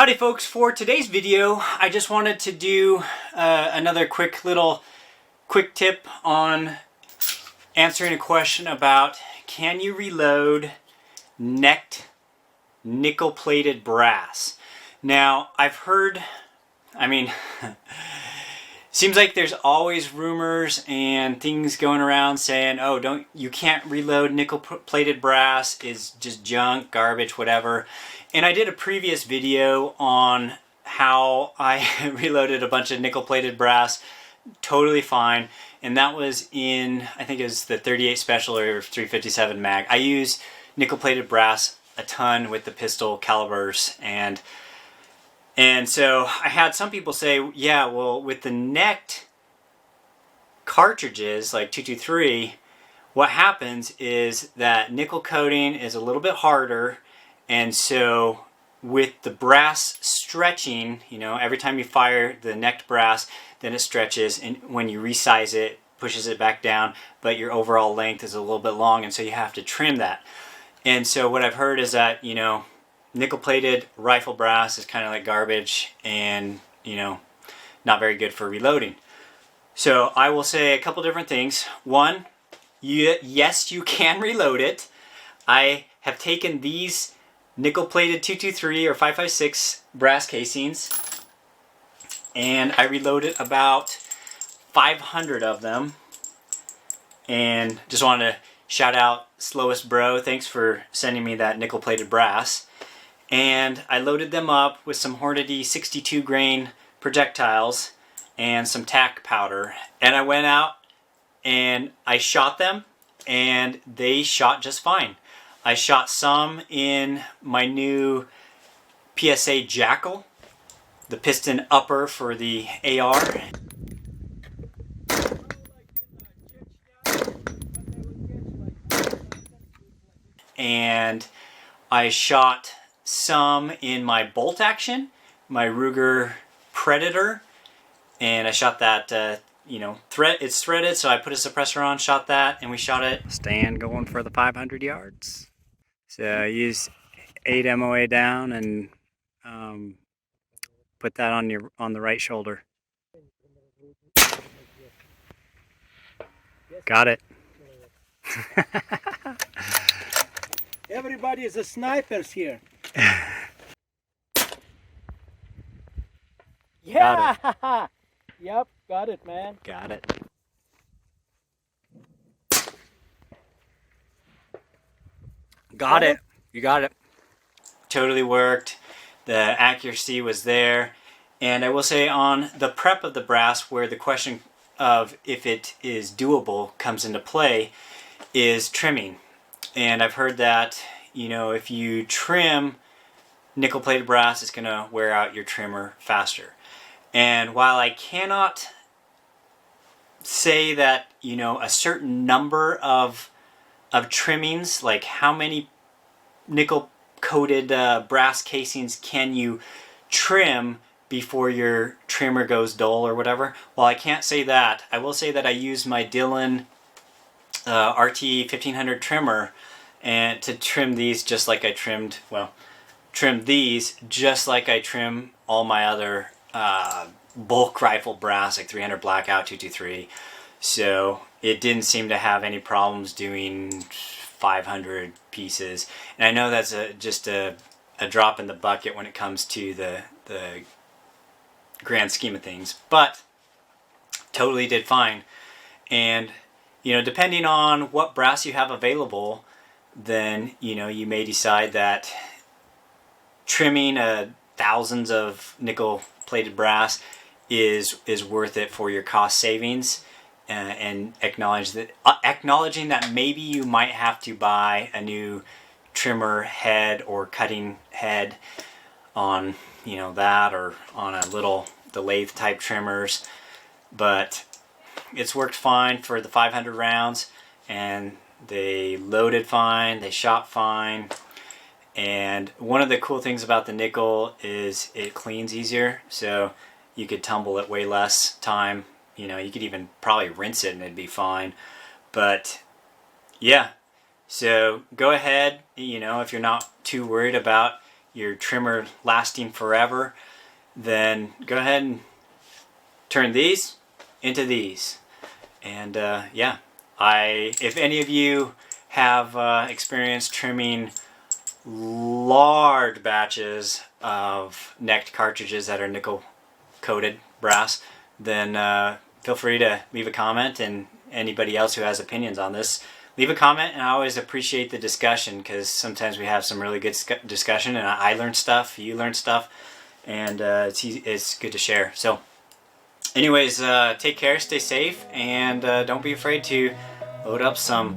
Howdy folks, for today's video I just wanted to do another quick tip on answering a question about can you reload necked nickel plated brass. Now I've heard, seems like there's always rumors and things going around saying, oh, you can't reload nickel plated brass, is just junk, garbage, whatever. And I did a previous video on how I reloaded a bunch of nickel plated brass totally fine, and that was in, I think it was the 38 Special or 357 mag. I use nickel plated brass a ton with the pistol calibers, and so I had some people say, yeah, well, with the necked cartridges like 223, what happens is that nickel coating is a little bit harder, and so with the brass stretching, every time you fire the necked brass, then it stretches, and when you resize it, pushes it back down, but your overall length is a little bit long, and so you have to trim that. And so what I've heard is that, nickel-plated rifle brass is kind of like garbage and, not very good for reloading. So I will say a couple different things. One, yes, you can reload it. I have taken these nickel-plated 223 or 556 brass casings, and I reloaded about 500 of them. And just wanted to shout out Slowest Bro, thanks for sending me that nickel-plated brass. And I loaded them up with some Hornady 62 grain projectiles and some tack powder. And I went out and I shot them, and they shot just fine. I shot some in my new PSA Jackal, the piston upper for the AR. And I shot some in my bolt action, my Ruger Predator, and I shot that, it's threaded, so I put a suppressor on, shot that, and we shot it. Stand going for the 500 yards. So I use 8 MOA down and put that on the right shoulder. Got it. Everybody is a snipers here. Yeah. Got it. Yep, got it, man. Got it. Got it. You got it. Totally worked. The accuracy was there. And I will say on the prep of the brass, where the question of if it is doable comes into play, is trimming. And I've heard that, if you trim nickel plated brass, it's going to wear out your trimmer faster. And while I cannot say that, a certain number of trimmings, like how many nickel coated brass casings can you trim before your trimmer goes dull or whatever, well, I can't say that. I will say that I use my Dillon RT 1500 trimmer and to trim these just like I trim these just like I trim all my other bulk rifle brass, like 300 Blackout, 223. So it didn't seem to have any problems doing 500 pieces. And I know that's just a drop in the bucket when it comes to the grand scheme of things, but totally did fine. And depending on what brass you have available, then you may decide that trimming thousands of nickel plated brass is worth it for your cost savings, and acknowledging that maybe you might have to buy a new trimmer head or cutting head on that, or on the lathe type trimmers. But it's worked fine for the 500 rounds, and they loaded fine, they shot fine. And one of the cool things about the nickel is it cleans easier, so you could tumble it way less time. You could even probably rinse it and it'd be fine. But yeah, so go ahead, if you're not too worried about your trimmer lasting forever, then go ahead and turn these into these. And yeah, if any of you have experienced trimming large batches of necked cartridges that are nickel coated brass, then feel free to leave a comment, and anybody else who has opinions on this, leave a comment. And I always appreciate the discussion, because sometimes we have some really good discussion, and I learn stuff, you learn stuff, and it's good to share. So anyways, take care, stay safe, and don't be afraid to load up some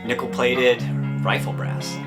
nickel plated rifle brass.